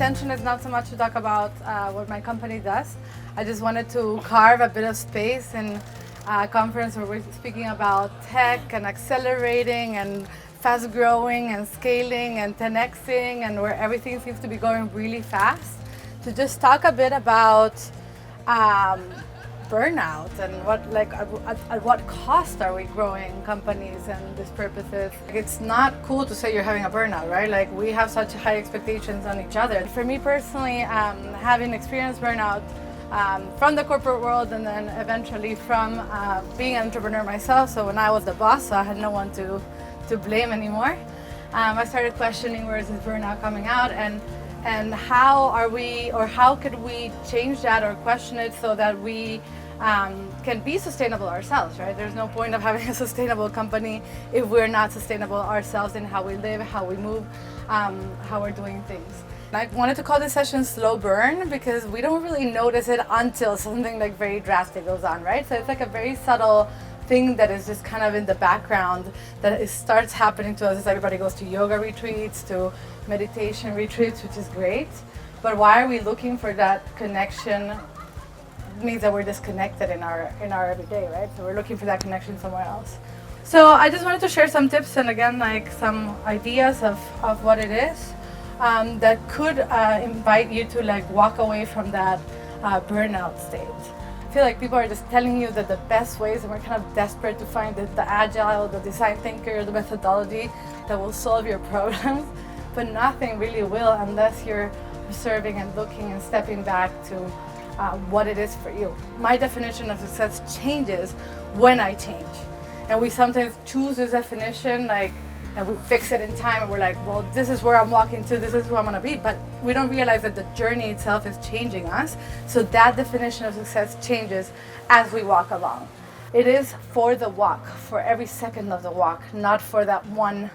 intention is not so much to talk about what my company does. I just wanted to carve a bit of space in a conference where we're speaking about tech and accelerating and fast growing and scaling and 10xing, and where everything seems to be going really fast, to just talk a bit about burnout and what, like, at what cost are we growing companies and these purposes. It's not cool to say you're having a burnout, right? Like, we have such high expectations on each other. For me personally, having experienced burnout from the corporate world and then eventually from being an entrepreneur myself, so when I was the boss, so I had no one to blame anymore, I started questioning where is this burnout coming out, and how are we, or how could we change that or question it so that we can be sustainable ourselves, right? There's no point of having a sustainable company if we're not sustainable ourselves in how we live, how we move, how we're doing things. I wanted to call this session Slow Burn because we don't really notice it until something like very drastic goes on, right? So it's like a very subtle thing that is just kind of in the background that it starts happening to us as everybody goes to yoga retreats, to meditation retreats, which is great. But why are we looking for that connection? It means that we're disconnected in our everyday, right? So we're looking for that connection somewhere else. So I just wanted to share some tips and again, like some ideas of what it is that could invite you to like walk away from that burnout state. I feel like people are just telling you that the best ways, and we're kind of desperate to find the agile, the design thinker, the methodology that will solve your problems, but nothing really will unless you're observing and looking and stepping back to what it is for you. My definition of success changes when I change, and we sometimes choose this definition and we fix it in time, and we're like, well, this is where I'm walking to, this is who I'm gonna be, but we don't realize that the journey itself is changing us, so that definition of success changes as we walk along. It is for the walk, for every second of the walk, not for that one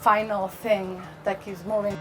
final thing that keeps moving.